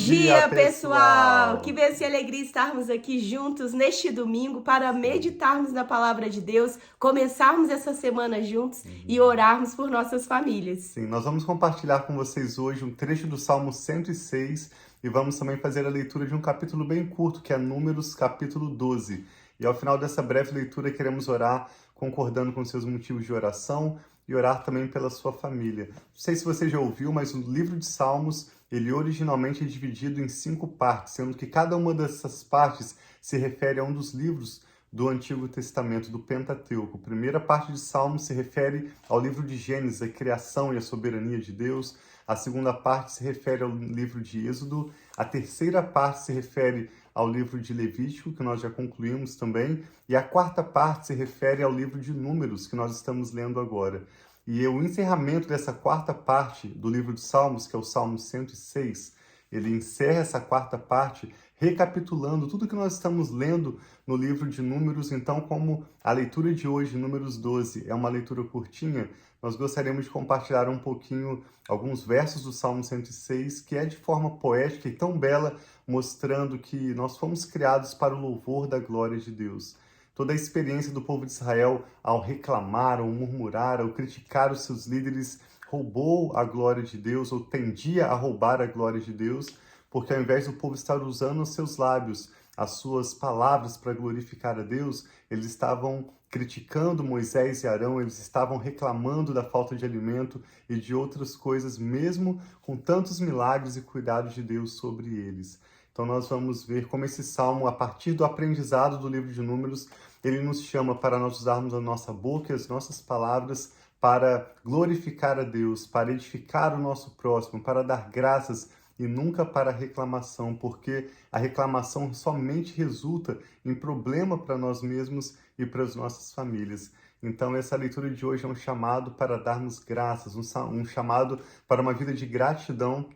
dia, pessoal! Que bênção e alegria estarmos aqui juntos neste domingo para meditarmos na palavra de Deus, começarmos essa semana juntos e orarmos por nossas famílias. Sim, nós vamos compartilhar com vocês hoje um trecho do Salmo 106 e vamos também fazer a leitura de um capítulo bem curto, que é Números, capítulo 12. E ao final dessa breve leitura queremos orar concordando com seus motivos de oração e orar também pela sua família. Não sei se você já ouviu, mas o livro de Salmos, ele originalmente é dividido em 5 partes, sendo que cada uma dessas partes se refere a um dos livros do Antigo Testamento, do Pentateuco. A primeira parte de Salmos se refere ao livro de Gênesis, a criação e a soberania de Deus. A segunda parte se refere ao livro de Êxodo. A terceira parte se refere ao livro de Levítico, que nós já concluímos também. E a quarta parte se refere ao livro de Números, que nós estamos lendo agora. E o encerramento dessa quarta parte do livro de Salmos, que é o Salmo 106, ele encerra essa quarta parte recapitulando tudo que nós estamos lendo no livro de Números. Então, como a leitura de hoje, Números 12, é uma leitura curtinha, nós gostaríamos de compartilhar um pouquinho alguns versos do Salmo 106, que é de forma poética e tão bela, mostrando que nós fomos criados para o louvor da glória de Deus. Toda a experiência do povo de Israel ao reclamar, ou murmurar, ou criticar os seus líderes, roubou a glória de Deus, ou tendia a roubar a glória de Deus, porque ao invés do povo estar usando os seus lábios, as suas palavras para glorificar a Deus, eles estavam criticando Moisés e Arão, eles estavam reclamando da falta de alimento e de outras coisas, mesmo com tantos milagres e cuidados de Deus sobre eles. Então nós vamos ver como esse salmo, a partir do aprendizado do livro de Números, ele nos chama para nós usarmos a nossa boca e as nossas palavras para glorificar a Deus, para edificar o nosso próximo, para dar graças e nunca para reclamação, porque a reclamação somente resulta em problema para nós mesmos e para as nossas famílias. Então essa leitura de hoje é um chamado para darmos graças, um chamado para uma vida de gratidão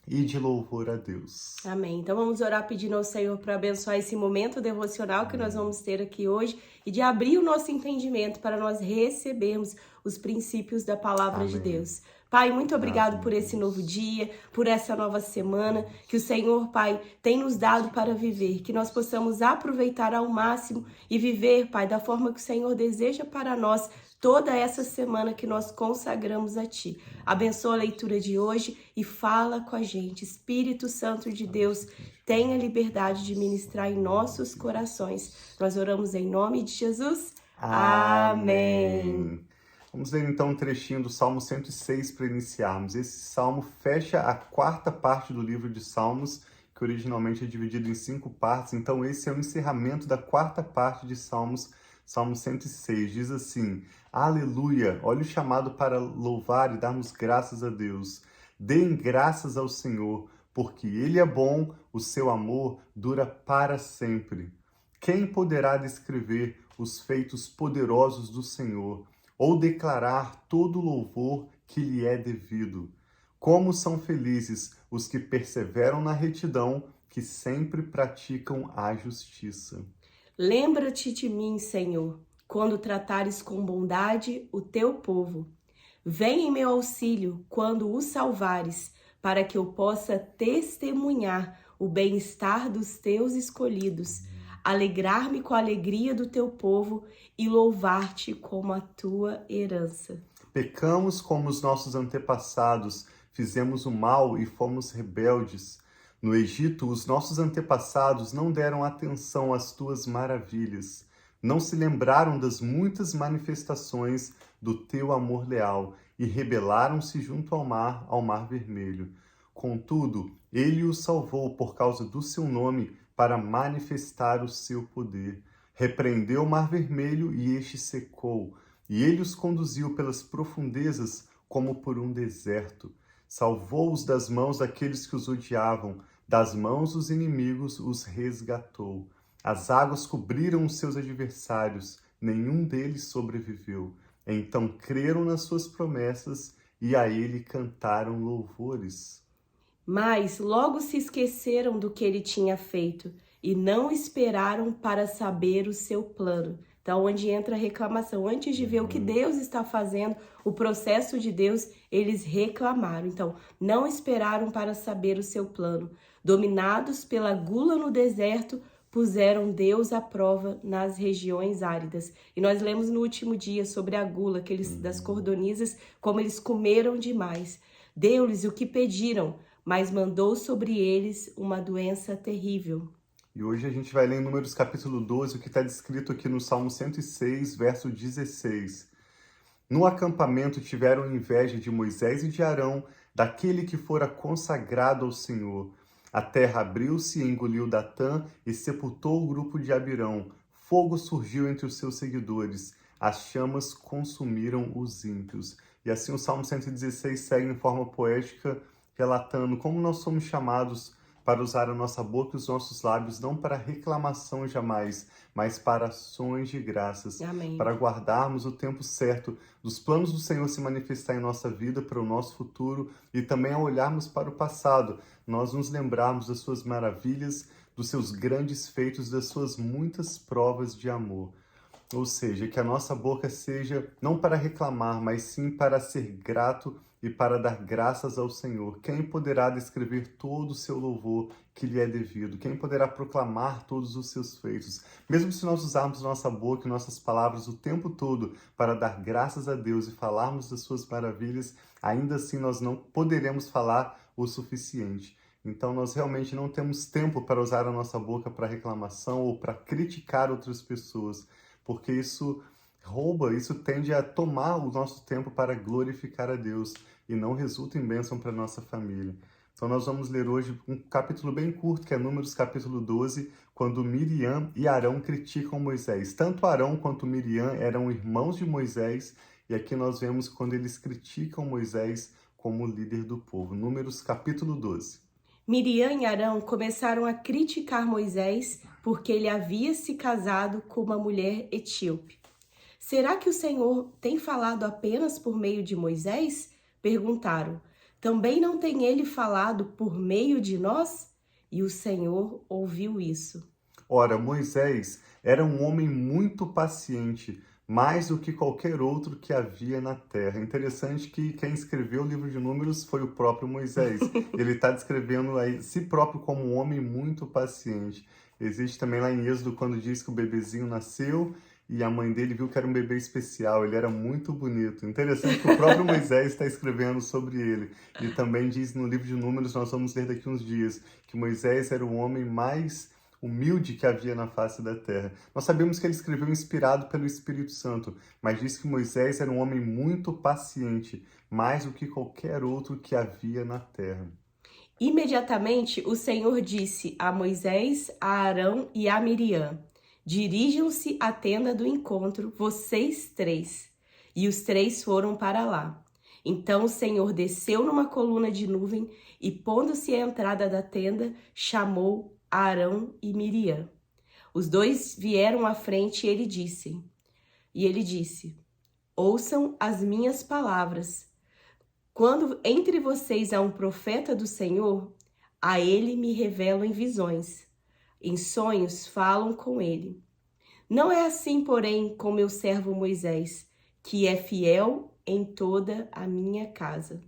e de louvor a Deus. Amém. Então vamos orar pedindo ao Senhor para abençoar esse momento devocional que nós vamos ter aqui hoje e de abrir o nosso entendimento para nós recebermos os princípios da palavra de Deus. Pai, muito obrigado por esse novo dia, por essa nova semana que o Senhor, Pai, tem nos dado para viver, que nós possamos aproveitar ao máximo e viver, Pai, da forma que o Senhor deseja para nós toda essa semana que nós consagramos a Ti. Abençoa a leitura de hoje e fala com a gente. Espírito Santo de Deus, tenha liberdade de ministrar em nossos corações. Nós oramos em nome de Jesus. Amém. Vamos ler então um trechinho do Salmo 106 para iniciarmos. Esse salmo fecha a quarta parte do livro de Salmos, que originalmente é dividido em 5 partes. Então esse é o encerramento da quarta parte de Salmos, Salmo 106. Diz assim: Aleluia! Olha o chamado para louvar e darmos graças a Deus. Deem graças ao Senhor, porque Ele é bom, o seu amor dura para sempre. Quem poderá descrever os feitos poderosos do Senhor, ou declarar todo o louvor que lhe é devido? Como são felizes os que perseveram na retidão, que sempre praticam a justiça. Lembra-te de mim, Senhor, quando tratares com bondade o teu povo. Vem em meu auxílio quando o salvares, para que eu possa testemunhar o bem-estar dos teus escolhidos, alegrar-me com a alegria do teu povo e louvar-te como a tua herança. Pecamos como os nossos antepassados, fizemos o mal e fomos rebeldes. No Egito, os nossos antepassados não deram atenção às tuas maravilhas, não se lembraram das muitas manifestações do teu amor leal e rebelaram-se junto ao Mar Vermelho. Contudo, ele os salvou por causa do seu nome, para manifestar o seu poder. Repreendeu o Mar Vermelho e este secou, e ele os conduziu pelas profundezas como por um deserto. Salvou-os das mãos daqueles que os odiavam, das mãos dos inimigos os resgatou. As águas cobriram os seus adversários, nenhum deles sobreviveu. Então creram nas suas promessas e a ele cantaram louvores. Mas logo se esqueceram do que ele tinha feito e não esperaram para saber o seu plano. Então, onde entra a reclamação. Antes de ver o que Deus está fazendo, o processo de Deus, eles reclamaram. Então, não esperaram para saber o seu plano. Dominados pela gula no deserto, puseram Deus à prova nas regiões áridas. E nós lemos no último dia sobre a gula das cordonizas, como eles comeram demais. Deu-lhes o que pediram, mas mandou sobre eles uma doença terrível. E hoje a gente vai ler em Números capítulo 12, o que está descrito aqui no Salmo 106, verso 16. No acampamento tiveram inveja de Moisés e de Arão, daquele que fora consagrado ao Senhor. A terra abriu-se e engoliu Datã e sepultou o grupo de Abirão. Fogo surgiu entre os seus seguidores. As chamas consumiram os ímpios. E assim o Salmo 116 segue em forma poética, relatando como nós somos chamados para usar a nossa boca e os nossos lábios, não para reclamação jamais, mas para ações de graças. Amém. Para guardarmos o tempo certo dos planos do Senhor se manifestar em nossa vida, para o nosso futuro, e também ao olharmos para o passado, nós nos lembrarmos das suas maravilhas, dos seus grandes feitos, das suas muitas provas de amor. Ou seja, que a nossa boca seja não para reclamar, mas sim para ser grato e para dar graças ao Senhor. Quem poderá descrever todo o seu louvor que lhe é devido? Quem poderá proclamar todos os seus feitos? Mesmo se nós usarmos nossa boca e nossas palavras o tempo todo para dar graças a Deus e falarmos das suas maravilhas, ainda assim nós não poderemos falar o suficiente. Então nós realmente não temos tempo para usar a nossa boca para reclamação ou para criticar outras pessoas, porque isso tende a tomar o nosso tempo para glorificar a Deus e não resulta em bênção para a nossa família. Então nós vamos ler hoje um capítulo bem curto, que é Números capítulo 12, quando Miriam e Arão criticam Moisés. Tanto Arão quanto Miriam eram irmãos de Moisés, e aqui nós vemos quando eles criticam Moisés como líder do povo. Números capítulo 12. Miriam e Arão começaram a criticar Moisés porque ele havia se casado com uma mulher etíope. Será que o Senhor tem falado apenas por meio de Moisés? Perguntaram. Também não tem ele falado por meio de nós? E o Senhor ouviu isso. Ora, Moisés era um homem muito paciente, mais do que qualquer outro que havia na terra. Interessante que quem escreveu o livro de Números foi o próprio Moisés. Ele está descrevendo a si próprio como um homem muito paciente. Existe também lá em Êxodo, quando diz que o bebezinho nasceu e a mãe dele viu que era um bebê especial, ele era muito bonito. Interessante que o próprio Moisés está escrevendo sobre ele. E também diz no livro de Números, nós vamos ler daqui uns dias, que Moisés era o homem mais humilde que havia na face da terra. Nós sabemos que ele escreveu inspirado pelo Espírito Santo, mas diz que Moisés era um homem muito paciente, mais do que qualquer outro que havia na terra. Imediatamente o Senhor disse a Moisés, a Arão e a Miriam: dirijam-se à tenda do encontro, vocês três. E os três foram para lá. Então o Senhor desceu numa coluna de nuvem e, pondo-se à entrada da tenda, chamou Arão e Miriam. Os dois vieram à frente e ele disse: ouçam as minhas palavras. Quando entre vocês há um profeta do Senhor, a ele me revelam em visões. Em sonhos falam com ele. Não é assim, porém, com meu servo Moisés, que é fiel em toda a minha casa.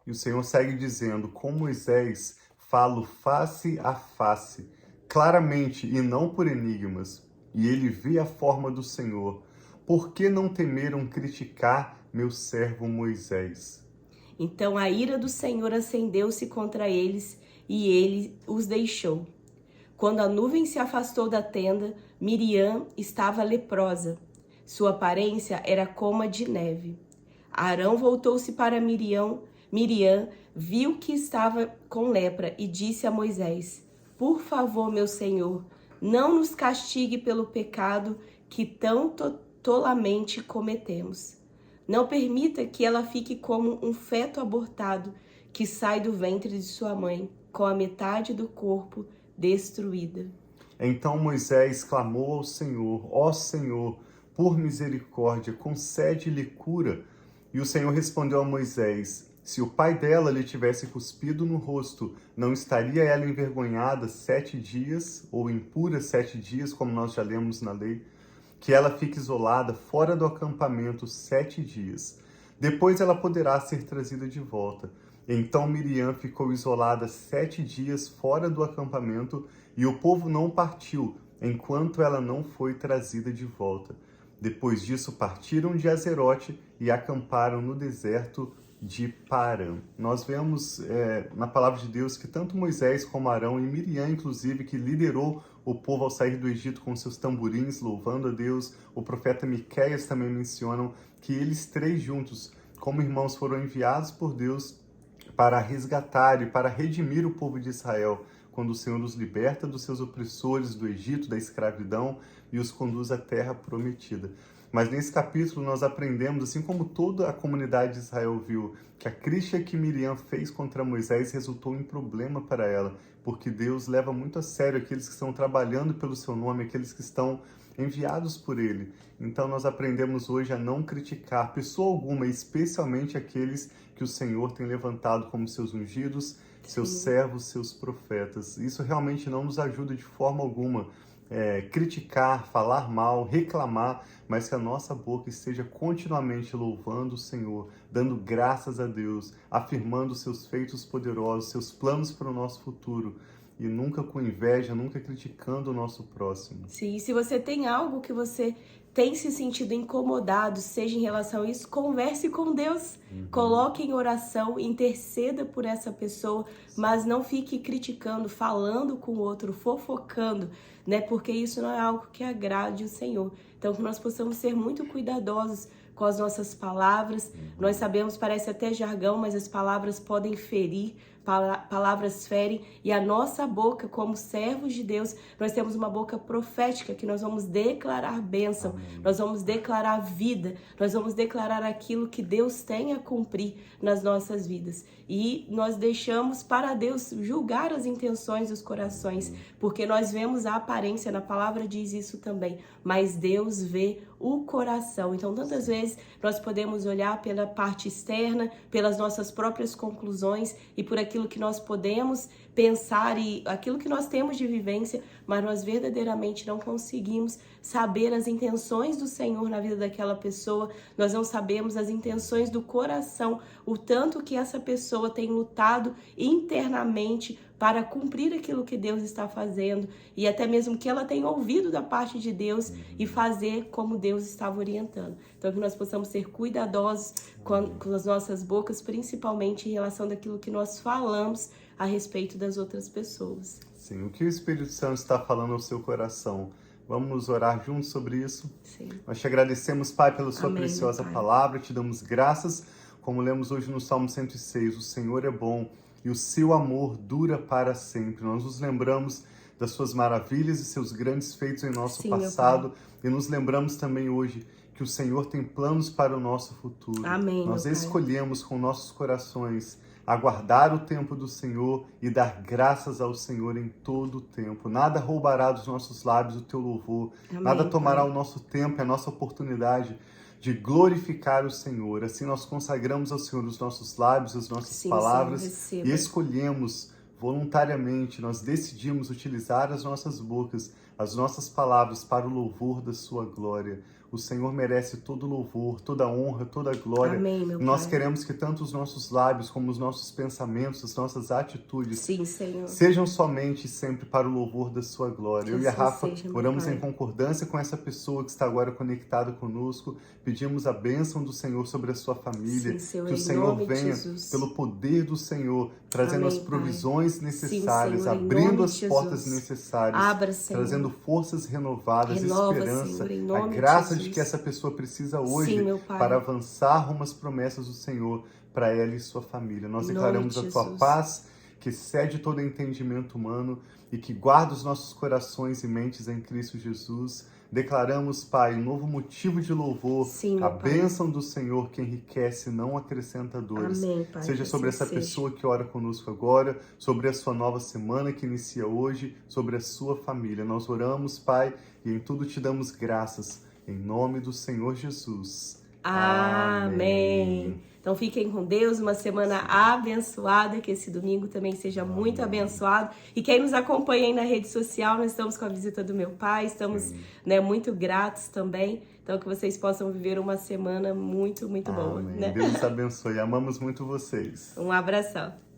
E o Senhor segue dizendo: com Moisés falo face a face, claramente e não por enigmas, e ele vê a forma do Senhor. Por que não temeram criticar meu servo Moisés? Então a ira do Senhor acendeu-se contra eles e ele os deixou. Quando a nuvem se afastou da tenda, Miriam estava leprosa. Sua aparência era como a de neve. Arão voltou-se para Miriam. Miriam viu que estava com lepra e disse a Moisés: por favor, meu senhor, não nos castigue pelo pecado que tão tolamente cometemos. Não permita que ela fique como um feto abortado que sai do ventre de sua mãe, com a metade do corpo destruída. Então Moisés clamou ao Senhor: ó Senhor, por misericórdia, concede-lhe cura. E o Senhor respondeu a Moisés: se o pai dela lhe tivesse cuspido no rosto, não estaria ela envergonhada 7 dias, ou impura 7 dias, como nós já lemos na lei? Que ela fique isolada fora do acampamento 7 dias. Depois ela poderá ser trazida de volta. Então Miriam ficou isolada 7 dias fora do acampamento e o povo não partiu, enquanto ela não foi trazida de volta. Depois disso partiram de Azerote e acamparam no deserto de Parã. Nós vemos na palavra de Deus que tanto Moisés como Arão e Miriam, inclusive, que liderou o povo ao sair do Egito com seus tamborins, louvando a Deus, o profeta Miqueias também mencionam que eles 3 juntos, como irmãos, foram enviados por Deus para resgatar e para redimir o povo de Israel, quando o Senhor os liberta dos seus opressores do Egito, da escravidão, e os conduz à terra prometida. Mas nesse capítulo nós aprendemos, assim como toda a comunidade de Israel viu, que a crítica que Miriam fez contra Moisés resultou em problema para ela, porque Deus leva muito a sério aqueles que estão trabalhando pelo seu nome, aqueles que estão enviados por ele. Então nós aprendemos hoje a não criticar pessoa alguma, especialmente aqueles que o Senhor tem levantado como seus ungidos, seus servos, seus profetas. Isso realmente não nos ajuda de forma alguma. Criticar, falar mal, reclamar, mas que a nossa boca esteja continuamente louvando o Senhor, dando graças a Deus, afirmando seus feitos poderosos, seus planos para o nosso futuro, e nunca com inveja, nunca criticando o nosso próximo. Sim, e se você tem algo que você tem se sentido incomodado, seja em relação a isso, converse com Deus. Coloque em oração, interceda por essa pessoa, mas não fique criticando, falando com o outro, fofocando, né? Porque isso não é algo que agrade o Senhor. Então, que nós possamos ser muito cuidadosos com as nossas palavras. Nós sabemos, parece até jargão, mas as palavras podem ferir, palavras ferem, e a nossa boca, como servos de Deus, nós temos uma boca profética, que nós vamos declarar bênção, nós vamos declarar vida, nós vamos declarar aquilo que Deus tem a cumprir nas nossas vidas. E nós deixamos para Deus julgar as intenções dos corações, porque nós vemos a aparência, na palavra diz isso também, mas Deus vê o coração. Então, tantas vezes nós podemos olhar pela parte externa, pelas nossas próprias conclusões e por aquilo que nós podemos pensar e aquilo que nós temos de vivência, mas nós verdadeiramente não conseguimos saber as intenções do Senhor na vida daquela pessoa, nós não sabemos as intenções do coração, o tanto que essa pessoa tem lutado internamente para cumprir aquilo que Deus está fazendo e até mesmo que ela tenha ouvido da parte de Deus e fazer como Deus estava orientando. Então, que nós possamos ser cuidadosos com as nossas bocas, principalmente em relação daquilo que nós falamos a respeito das outras pessoas. Sim, o que o Espírito Santo está falando ao seu coração? Vamos orar juntos sobre isso? Sim. Nós te agradecemos, Pai, pela sua Amém, preciosa Pai. palavra, te damos graças, como lemos hoje no Salmo 106, o Senhor é bom e o seu amor dura para sempre. Nós nos lembramos das suas maravilhas e seus grandes feitos em nosso Sim, passado e nos lembramos também hoje que o Senhor tem planos para o nosso futuro. Amém, Nós meu Pai. escolhemos com nossos corações aguardar o tempo do Senhor e dar graças ao Senhor em todo o tempo. Nada roubará dos nossos lábios o teu louvor. Amém, Nada tomará Pai. o nosso tempo, a nossa oportunidade de glorificar o Senhor. Assim nós consagramos ao Senhor os nossos lábios, as nossas Sim, palavras Senhor, e receba. escolhemos voluntariamente, nós decidimos utilizar as nossas bocas, as nossas palavras para o louvor da sua glória. O Senhor merece todo louvor, toda honra, toda glória. Amém, meu Nós Pai. queremos que tanto os nossos lábios como os nossos pensamentos, as nossas atitudes Sim, Senhor. sejam somente e sempre para o louvor da sua glória. Eu e a assim Rafa seja, meu oramos Pai. em concordância com essa pessoa que está agora conectada conosco. Pedimos a bênção do Senhor sobre a sua família. Sim, Senhor, que o em Senhor nome de venha, Jesus. pelo poder do Senhor, trazendo Amém, as provisões Pai. necessárias, Sim, Senhor, em abrindo nome as de portas Jesus. necessárias, Abra, Senhor. trazendo forças renovadas, Renova, esperança, Senhor, em a nome de graça de Jesus. que essa pessoa precisa hoje Sim, meu Pai. para avançar rumo às promessas do Senhor para ela e sua família. Nós Em declaramos nome a de tua Jesus. paz, que excede todo entendimento humano e que guarda os nossos corações e mentes em Cristo Jesus. Declaramos, Pai, um novo motivo de louvor, Sim, meu a Pai. bênção do Senhor que enriquece, não acrescenta dores. Amém, Pai, Seja que sobre assim essa seja. pessoa que ora conosco agora, sobre a sua nova semana que inicia hoje, sobre a sua família. Nós oramos, Pai, e em tudo te damos graças, em nome do Senhor Jesus. Amém. Então fiquem com Deus, uma semana abençoada, que esse domingo também seja muito abençoado. E quem nos acompanha aí na rede social, nós estamos com a visita do meu pai, estamos muito gratos também. Então que vocês possam viver uma semana muito, muito boa. Amém. Né? Deus abençoe. Amamos muito vocês. Um abração.